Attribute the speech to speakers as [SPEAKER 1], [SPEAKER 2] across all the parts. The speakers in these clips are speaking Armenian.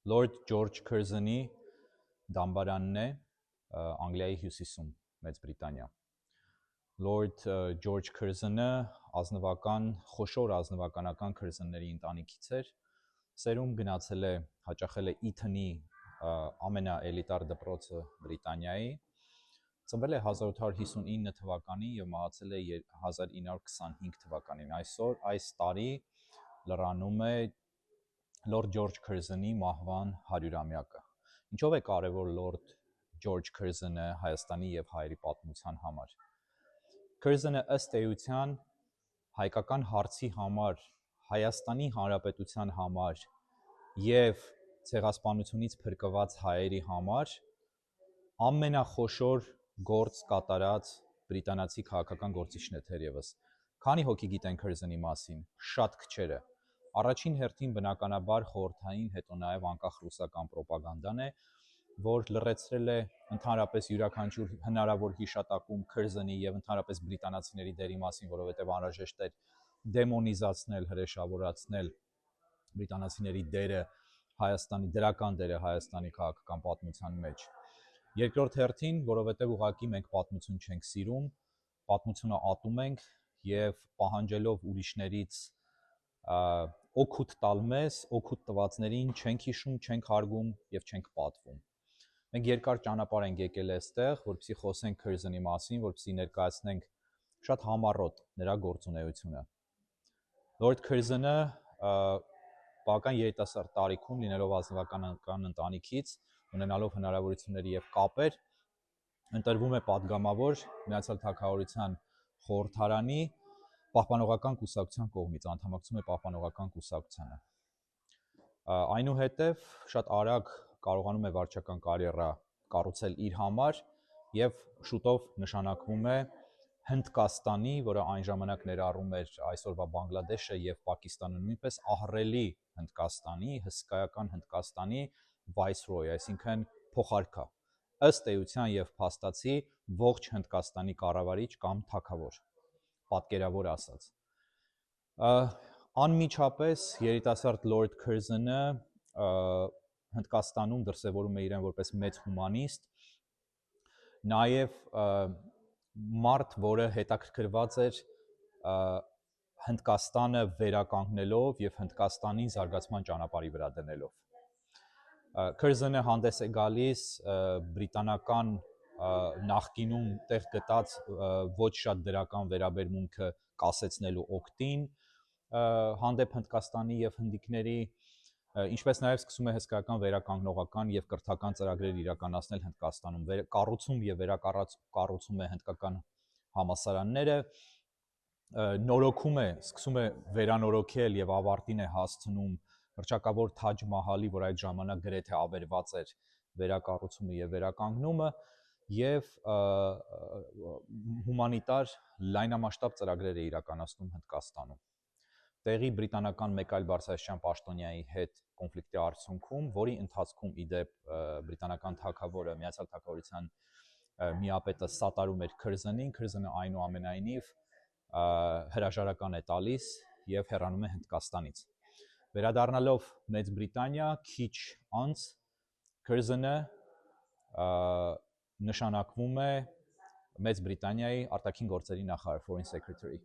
[SPEAKER 1] Lord George Curzon-ի դամբարանն է Անգլիայի հյուսիսում, Մեծ Բրիտանիա։ Lord George Curzon-ը խոշոր ազնվականական Curzon-ների ընտանիքից էր, սերում գնացել է, հաճախել է Eton-ի ամենաէլիտար դպրոցը Բրիտանիայի, ծնվել է 1859 թվականին և մահացել է 1925 թվականին։ Այսօր այս տարի լրանում է Lord George Curzon-ի մահվան 100-ամյակը։ Ինչով է կարևոր Lord George Curzon-ը Հայաստանի և հայերի պատմության համար։ Curzon-ը ըստ էության հայկական հարցի համար, Հայաստանի Հանրապետության համար և ցեղասպանությունից փրկված հայերի համար ամենախոշոր գործ կատարած բրիտանացի քաղաքական գործիչն է թերևս։ Քանի հոգի գիտեն Curzon-ի մասին։ Շատ քչերը։ Առաջին հերթին բնականաբար խորհրդային, հետո նաև անկախ ռուսական պրոպագանդան է, որ լռեցրել է ընդհանրապես յուրաքանչյուր հնարավոր հիշատակում Curzon-ի և ընդհանրապես բրիտանացիների դերի մասին, որովհետև անհրաժեշտ էր դեմոնիզացնել, հրեշավորացնել բրիտանացիների դերը Հայաստանի, դրական դերը Հայաստանի քաղաքական պատմության մեջ։ Երկրորդ հերթին, որովհետև ուղղակի մենք պատմություն չենք սիրում, պատմությունը ատում ենք և պահանջելով ուրիշներից օգուտ տալ մեզ, օգուտ տվածներին չենք հիշում, չենք հարգում և չենք պատվում։ Մենք երկար ճանապարհ ենք եկել այստեղ, որպեսզի խոսենք Curzon-ի մասին, որպեսզի ներկայացնենք շատ համառոտ նրա գործունեությունը։ Lord Curzon-ը բավական երիտասարդ տարիքում, լինելով ազնվականական ընտանիքից, ունենալով հնարավորությունների և կապեր, ընտրվում է պատգամավոր Միացյալ Թագավորության խորհրդարանի պահպանողական կուսակցության կողմից, անդամակցում է պահպանողական կուսակցությանը։ Այնուհետև շատ արագ կարողանում է վարչական կարիերա կառուցել իր համար և շուտով նշանակվում է Հնդկաստանի, որը այն ժամանակ ներառում էր այսօրվա Բանգլադեշը և Պակիստանը նույնպես, ահռելի Հնդկաստանի, հսկայական Հնդկաստանի Viceroy, այսինքն փոխարքա, ըստ էության և փաստացի ողջ Հնդկաստանի կառավարիչ կամ թագավոր, պատկերավոր ասած։ Անմիջապես երիտասարդ Lord Curzon-ը Հնդկաստանում դրսևորում է իրեն որպես մեծ հումանիստ, նաև մարդ, որը հետաքրքրված էր Հնդկաստանը վերականգնելով և Հնդկաստանի զարգացման ճանապարհի վրա դնելով։ Curzon-ը հանդես է գալիս բրիտանական նախկինում տեղ գտած ոչ շատ դրական վերաբերմունքը կասեցնելու օգտին հանդեպ Հնդկաստանի և հնդիկների, ինչպես նաև սկսում է հսկայական վերականգնողական և կրթական ծրագրեր իրականացնել Հնդկաստանում, կառուցում և վերակառուցում է հնդկական համալսարանները, սկսում է վերանորոգել և ավարտին է հասցնում հռչակավոր Թաջ Մահալի, որ այդ ժամանակ գրեթե ավերված էր, վերակառուցումը և վերականգնումը և հումանիտար լայնամասշտաբ ծրագրեր է իրականացնում Հնդկաստանում։ Տեղի բրիտանական մեկ այլ բարձրաստիճան պաշտոնյայի հետ կոնֆլիկտի արդյունքում, որի ընթացքում ի դեպ բրիտանական թագավորը, Միացյալ Թագավորության միապետը սատարում էր Curzon-ին, Curzon-ը այնուամենայնիվ հրաժարական է տալիս և հեռանում է Հնդկաստանից։ Վերադառնալով Մեծ Բրիտանիա, քիչ անց Curzon-ը նշանակվում է Մեծ Բրիտանիայի արտաքին գործերի նախարար, Foreign Secretary,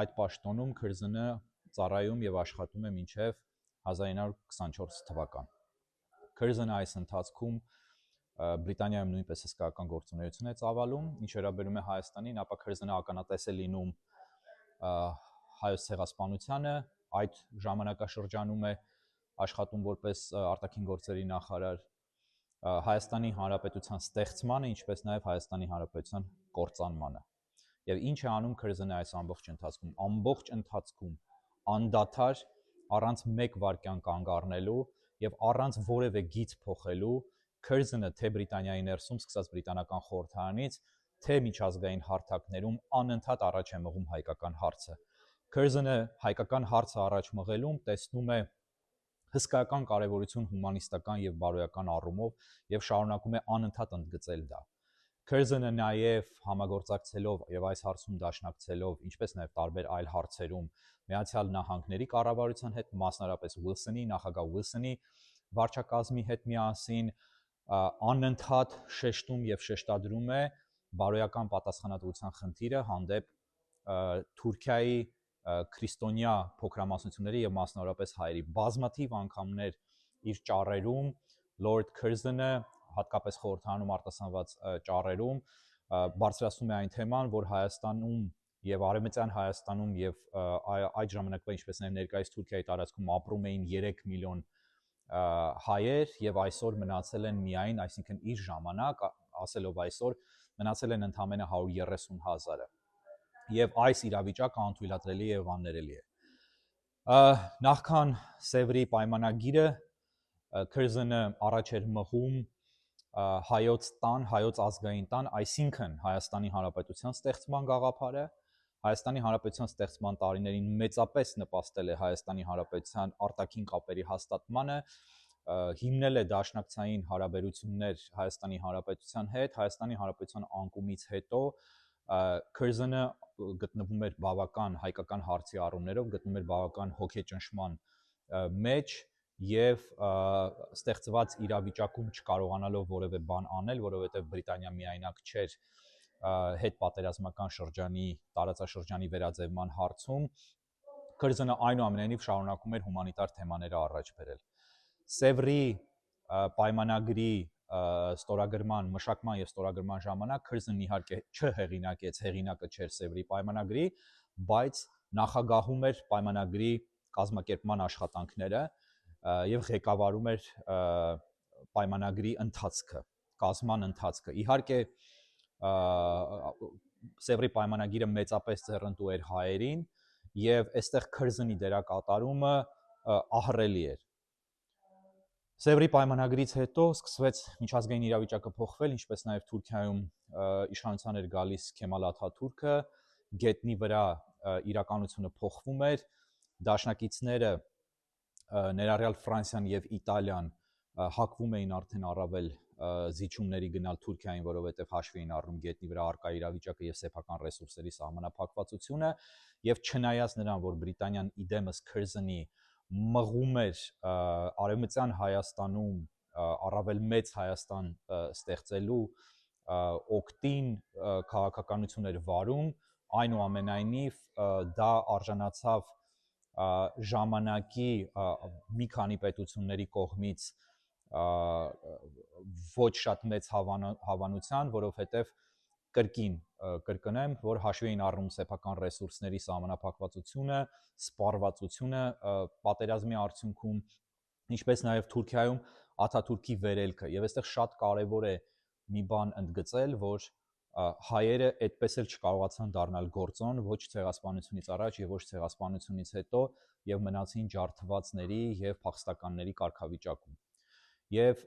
[SPEAKER 1] այդ պաշտոնում Curzon-ը ծառայում և աշխատում է մինչև 1924 թվական։ Curzon-ը այս ընթացքում Բրիտանիայում նույնպես հսկայական գործունեություն է ծավալում, ինչ վերաբերում է Հայաստանին, ապա Curzon-ը ականատես է լինում հայոց ցեղասպանությանը, այդ ժամանակաշրջանում է աշխատում որպես արտաքին գործերի նախարար, Հայաստանի Հանրապետության ստեղծմանը, ինչպես նաև Հայաստանի Հանրապետության կործանմանը։ Եվ ինչ է անում Curzon-ը այս ամբողջ ընթացքում։ Ամբողջ ընթացքում անդադար, առանց մեկ վայրկյան կանգ առնելու և առանց որևէ գիծ փոխելու, Curzon-ը թե Բրիտանիայի ներսում սկսած բրիտանական խորհրդարանից, թե միջազգային հարթակներում անընդհատ առաջ է մղում հայկական հարցը։ Curzon-ը հայկական հարցը առաջ մղելուն տեսնում է հսկայական կարևորություն հումանիստական և բարոյական առումով և շարունակում է անընդհատ ընդգծել դա։ Curzon-ը նաև համագործակցելով և այս հարցում դաշնակցելով, ինչպես նաև տարբեր այլ հարցերում Միացյալ Նահանգների կառավարության հետ, մասնարարպես նախագահ Ուիլսոնի վարչակազմի հետ միասին անընդհատ շեշտում եւ շեշտադրում է բարոյական պատասխանատվության խնդիրը հանդեպ Թուրքիայի քրիստոնյա փոքրամասնությունների եւ մասնավորապես հայերի բազմաթիվ անգամներ իր ճառերում Lord Curzon-ը հատկապես խորհրդարանում արտասանված ճառերում բարձրացնում է այն թեման, որ Հայաստանում եւ Արևմտյան Հայաստանում եւ այդ ժամանակվա ինչպես նաեւ ներկայիս Թուրքիայի տարածքում ապրում էին 3 միլիոն հայեր եւ այսօր մնացել են միայն, այսինքն իր ժամանակ, ասելով այսօր, մնացել են ընդամենը 130,000-ը։ Եվ այս իրավիճակը անթույլատրելի եւ աններելի է։ Նախքան Սևրի պայմանագիրը Curzon-ը առաջ էր մղում հայոց ազգային տան, այսինքն Հայաստանի Հանրապետության ստեղծման գաղափարը, Հայաստանի Հանրապետության ստեղծման տարիներին մեծապես նպաստել է Հայաստանի Հանրապետության արտաքին կապերի հաստատմանը, հիմնել է դաշնակցային հարաբերություններ Հայաստանի Հանրապետության հետ, Հայաստանի Հանրապետության անկումից հետո Curzon-ը գտնվում էր բավական հայկական հարցի առումներով, գտնվում էր բավական հոգեճնշման մեջ եւ ստեղծված իրավիճակում չկարողանալով որևէ բան անել, որովհետեւ Բրիտանիա միայնակ չէր հետ պատերազմական շրջանի տարածաշրջանի վերաձևման հարցում, Curzon-ը այնուամենայնիվ շարունակում էր հումանիտար թեմաները առաջ բերել։ Սևրի պայմանագրի ստորագրման, մշակման եւ ստորագրման ժամանակ Curzon-ն իհարկե չհեղինակեց, հեղինակը չէր Սևրի պայմանագրի, բայց նախագահում էր պայմանագրի կազմակերպման աշխատանքները եւ ղեկավարում էր պայմանագրի ընթացքը, կազման ընթացքը։ Իհարկե Սևրի պայմանագիրը մեծապես ձեռնտու էր հայերին եւ այստեղ Curzon-ի դերակատարումը ահռելի էր։ Սևրի պայմանագրից հետո սկսվեց միջազգային իրավիճակը փոխվել, ինչպես նաև Թուրքիայում իշխանության էր գալիս Քեմալ Աթաթուրքը, գետնի վրա իրականությունը փոխվում էր, դաշնակիցները ներառյալ Ֆրանսիան եւ Իտալիան հակվում էին արդեն առավել զիջումների գնալ Թուրքիային, որովհետև հաշվի էին առնում գետնի վրա առկա իրավիճակը եւ սեփական ռեսուրսների սահմանափակվածությունը, եւ չնայած նրան, որ Բրիտանիան իդեմս Curzon-ի մղում էր Արևմտյան Հայաստանում առավել մեծ Հայաստան ստեղծելու օգտին քաղաքականություն էր վարում, այնուամենայնիվ դա արժանացավ ժամանակի մի քանի պետությունների կողմից ոչ շատ մեծ հավանության, որովհետև կրկնեմ, որ հաշվի էին առնում սեփական ռեսուրսների սահմանափակվածությունը, սպառվածությունը պատերազմի արդյունքում, ինչպես նաև Թուրքիայում Աթաթուրքի վերելքը։ Եվ այստեղ շատ կարևոր է մի բան ընդգծել, որ հայերը այդպես էլ չկարողացան դառնալ գործոն ոչ ցեղասպանությունից առաջ եւ ոչ ցեղասպանությունից հետո եւ մնացին ջարդվածների եւ փախստականների կարգավիճակում։ Եվ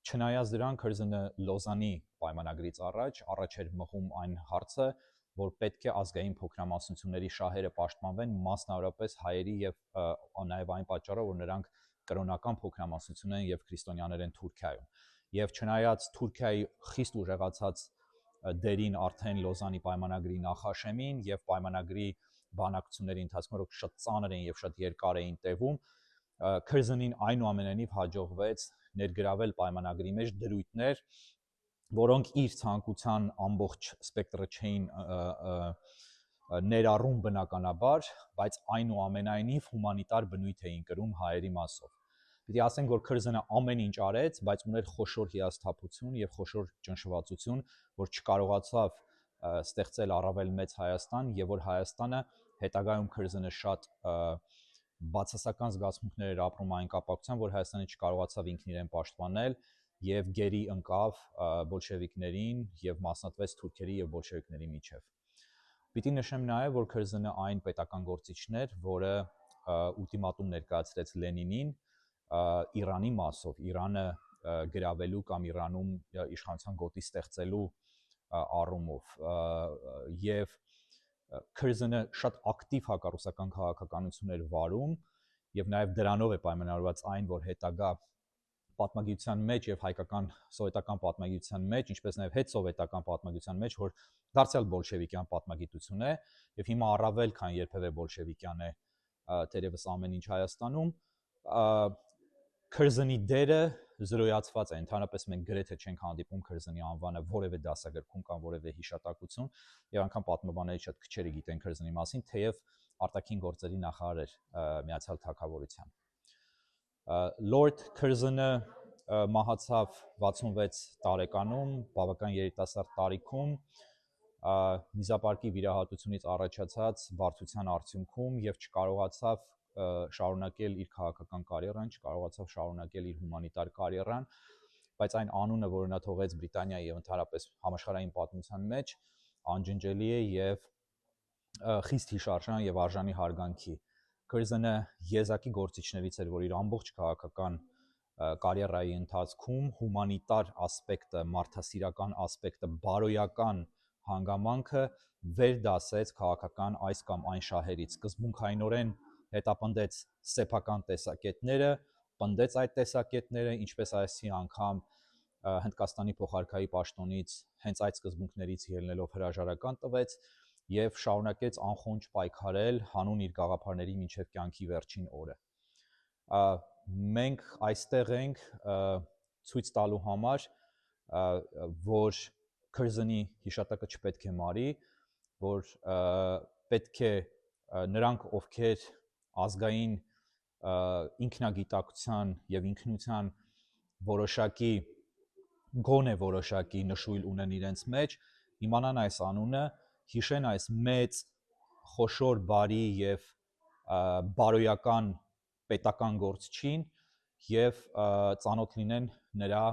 [SPEAKER 1] չնայած դրան Curzon-ը Լոզանի պայմանագրից առաջ էր մղում այն հարցը, որ պետք է ազգային փոքրամասնությունների շահերը պաշտպանվեն, մասնավորապես հայերի եւ նաեւ այն պատճառով, որ նրանք կրոնական փոքրամասնություն են եւ քրիստոնյաներ են Թուրքիայում։ Եվ չնայած Թուրքիայի խիստ ուժեղացած դերին արդեն Լոզանի պայմանագրի նախաշեմին եւ պայմանագրի բանակցությունների ընթացքում, որոնք շատ ծանր էին եւ շատ երկար էին տևում, Curzon-ին այնուամենայնիվ հաջողվեց ներգրավել պայմանագրի մեջ դրույթներ, որոնք իր ցանկության ամբողջ սպեկտրը չէին ներառում բնականաբար, բայց այնուամենայնիվ հումանիտար բնույթ էին կրում հայերի մասով։ Պիտի ասենք, որ Curzon-ը ամեն ինչ արեց, բայց ուներ խոշոր հիասթափություն եւ խոշոր ճնշվածություն, որ չկարողացավ ստեղծել առավել մեծ Հայաստան եւ որ Հայաստանը հետագայում Curzon-ը շատ բացասական զգացմունքներ էր ապրում այն կապակցությամբ, որ Հայաստանը չկարողացավ ինքն իրեն պաշտպանել եւ գերի ընկավ բոլշևիկներին եւ մասնատվեց թուրքերի եւ բոլշևիկների միջեւ։ Պիտի նշեմ նաեւ, որ Curzon-ը այն պետական գործիչն էր, որը ուլտիմատում ներկայացրեց Լենինին Իրանի մասով, Իրանը գրավելու կամ Իրանում իշխանության գոտի ստեղծելու առումով եւ Curzon-ը շատ ակտիվ հակառուսական քաղաքականություն էր վարում եւ նաեւ դրանով է պայմանավորված այն, որ հետագա պատմագիտության մեջ եւ հայկական սովետական պատմագիտության մեջ, ինչպես նաեւ հետսովետական պատմագիտության մեջ, որ դարձյալ բոլշևիկյան պատմագիտություն է եւ հիմա առավել քան երբեւե բոլշևիկյան է թերևս ամեն ինչ Հայաստանում, քրզնի դերը զրոյացված է, ընդհանրապես մենք գրեթե չենք հանդիպում քրզնի անվանը որևէ դասագրքում կամ որևէ հիշատակություն, եւ անգամ պատմաբանների շատ քչերը գիտեն քրզնի մասին, թեև արտաքին գործերի նախարար էր Միացյալ Թագավորության։ Լորդ Քրզնը մահացավ 66 տարեկանում, բավական երիտասարդ տարիքում, միզապարկի վիրահատությունից առաջացած բարդության արդյունքում եւ չկարողացավ շարունակել իր քաղաքական կարիերան, չկարողացավ շարունակել իր հումանիտար կարիերան, բայց այն անունը, որը նա թողեց Բրիտանիայի եւ ընդհանրապես համաշխարհային պատմության մեջ, անջնջելի է եւ խիստ հիշարժան եւ արժանի հարգանքի։ Քրզնը եզակի գործիչներից էր, որ իր ամբողջ քաղաքական կարիերայի ընթացքում հումանիտար ասպեկտը, մարդասիրական ասպեկտը, բարոյական հանգամանքը վերդասեց քաղաքական այս կամ այն շահերից։ Սկզբունքայինորեն հետապնդեց սեփական տեսակետները, պնդեց այդ տեսակետները, ինչպես այսի անգամ Հնդկաստանի փոխարքայի պաշտոնից հենց այդ սկզբունքներից ելնելով հրաժարական տվեց եւ շարունակեց անխոնջ պայքարել հանուն իր գաղափարների մինչեւ կյանքի վերջին օրը։ Մենք այստեղ ենք ցույց տալու համար, որ քրզնի հիշատակը չպետք է մարի, որ պետք է նրանք, ովքեր ազգային ինքնագիտակցության եւ ինքնության որոշակի գոնե որոշակի նշույլ ունեն իրենց մեջ, իմանան այս անունը, հիշեն այս մեծ, խոշոր, բարի եւ բարոյական պետական գործչին եւ ծանոթ լինեն նրա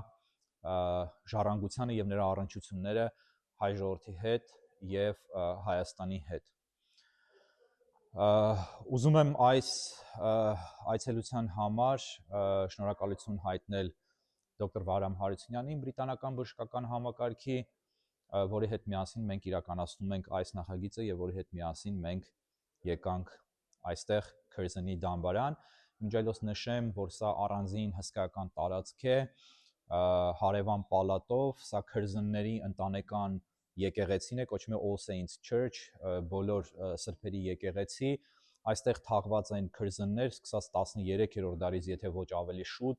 [SPEAKER 1] ժառանգությանը եւ նրա առնչությունները հայ ժողովրդի հետ եւ Հայաստանի հետ։ Ուզում եմ այս այցելության համար շնորհակալություն հայտնել դոկտոր Վահրամ Հարությունյանին, բրիտանական բժշկական համակարգի, որի հետ միասին մենք իրականացնում ենք այս նախագիծը եւ որի հետ միասին մենք եկանք այստեղ Քրզնի դամբարան։ Մինչ այլոց նշեմ, որ սա առանձին հսկայական տարածք է, հարևան պալատով, սա քրզնների ընտանեկան եկեղեցին է, կոչվում է All Saints Church, բոլոր սրբերի եկեղեցի, այստեղ թաղված են քրզններ, սկսած 13-րդ դարից, եթե ոչ ավելի շուտ,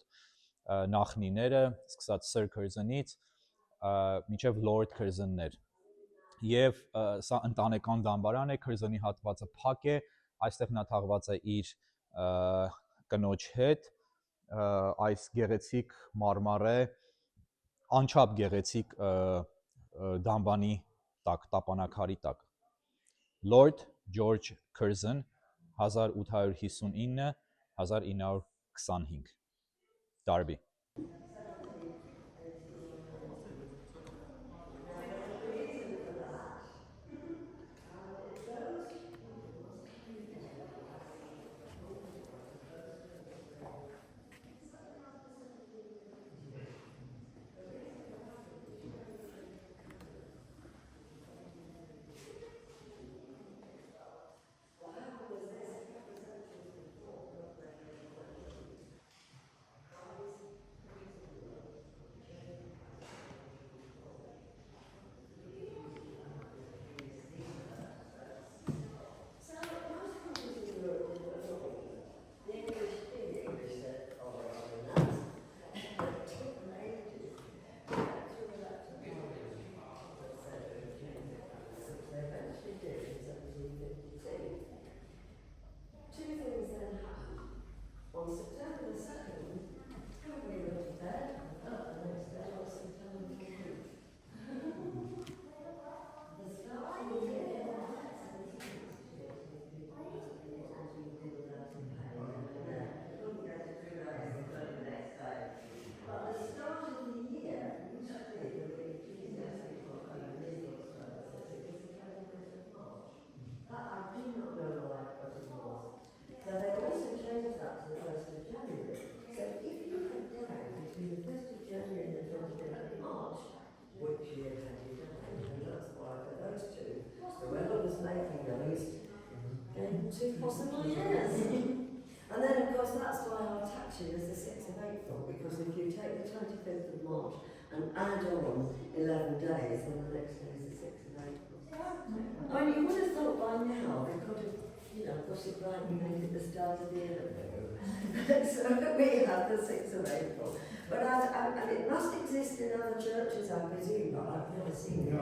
[SPEAKER 1] նախնիները, սկսած Sir Քրզնից, մինչև Lord Քրզններ։ Եվ սա ընտանեկան դամբարան է, քրզնի հատվածը փակ է, այստեղ նա թաղված է իր կնոջ հետ, այս գեղեցիկ մարմարե, անչափ գեղեցիկ դամբանի տակ, տապանակարի տակ։ Lord George Curzon 1859-1925 Derby
[SPEAKER 2] Two possible years. And then, of course, that's why our tax year is the 6th of April, because if you take the 25th of March and add on 11 days, then the next day is the 6th of April. I mean, you would have thought by now they could have you know, got it right and made it the start of the year. So we have the 6th of April. But and it must exist in other churches, I presume, but I've never seen it. No.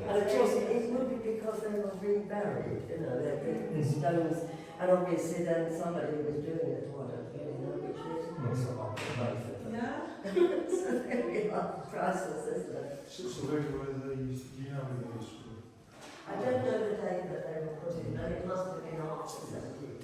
[SPEAKER 2] And of course, it would be because they were reburied, you know, the stones. And obviously then somebody who was doing it, well, I don't really know which is, both of them.
[SPEAKER 3] Yeah.
[SPEAKER 2] So there we are, priceless, isn't it?
[SPEAKER 4] So where they used, do you know when they used to?
[SPEAKER 2] I don't know the date that they were put in, but it must have been after 1750.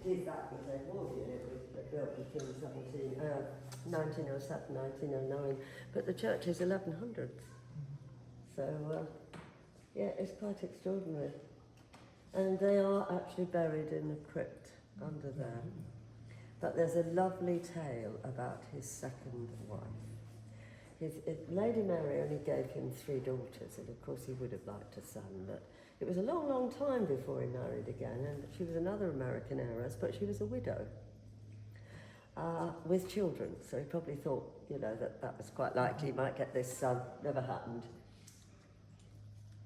[SPEAKER 2] Did that with their warrior, it was built between 1907, 1909, but the church is 1100s. So, yeah, it's quite extraordinary. And they are actually buried in a crypt under there. But there's a lovely tale about his second wife. Lady Mary only gave him 3 daughters, and of course he would have liked a son, but it was a long, long time before he married again, and she was another American heiress, but she was a widow with children, so he probably thought, you know, that was quite likely he might get this son. Never happened.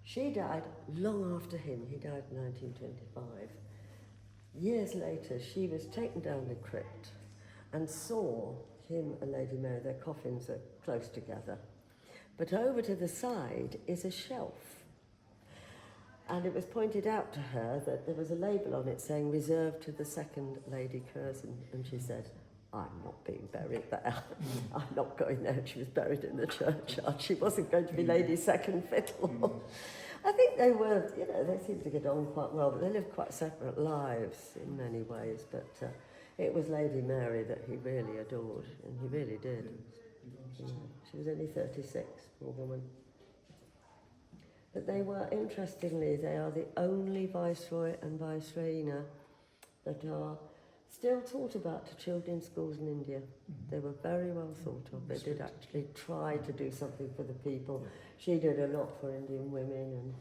[SPEAKER 2] She died long after him. He died in 1925. Years later, she was taken down the crypt and saw him and Lady Mary, their coffins are close together, but over to the side is a shelf. And it was pointed out to her that there was a label on it saying reserved to the second Lady Curzon, and she said, I'm not being buried there. I'm not going there. She was buried in the churchyard. She wasn't going to be Lady Second Fiddle. I think they were, you know, they seemed to get on quite well, but they lived quite separate lives in many ways. But it was Lady Mary that he really adored, and he really did. Yeah. She was only 36, poor woman. But they were, interestingly, they are the only Viceroy and Viceroyina that are still taught about to children in schools in India. They were very well thought of. They did actually try to do something for the people. She did a lot for Indian women and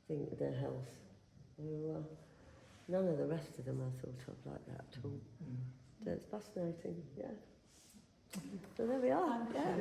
[SPEAKER 2] think their health. So, none of the rest of them are thought of like that at all. So it's fascinating, yeah. So there we are, yeah.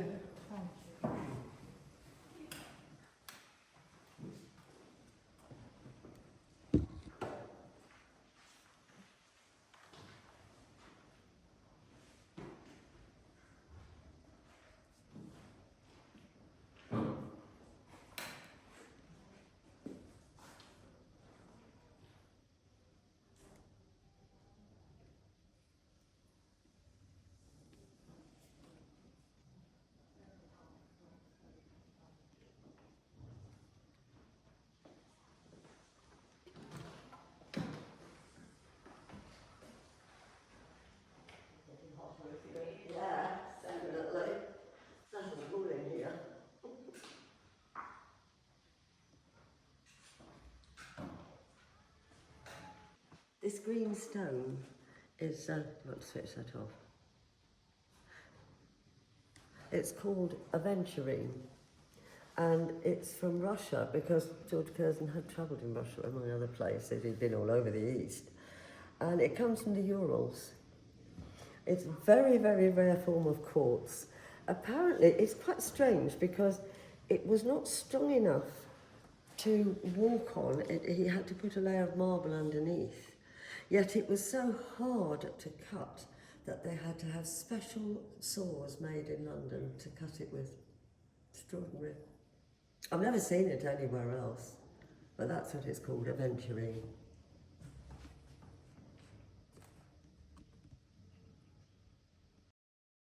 [SPEAKER 2] This green stone is, let's switch that off. It's called aventurine, and it's from Russia because George Curzon had travelled in Russia, among other places. He'd been all over the East. And it comes from the Urals. It's a very, very rare form of quartz. Apparently, it's quite strange because it was not strong enough to walk on. He had to put a layer of marble underneath. Yet it was so hard to cut that they had to have special saws made in London to cut it with. Extraordinary. I've never seen it anywhere else, but that's what it's called, aventurine.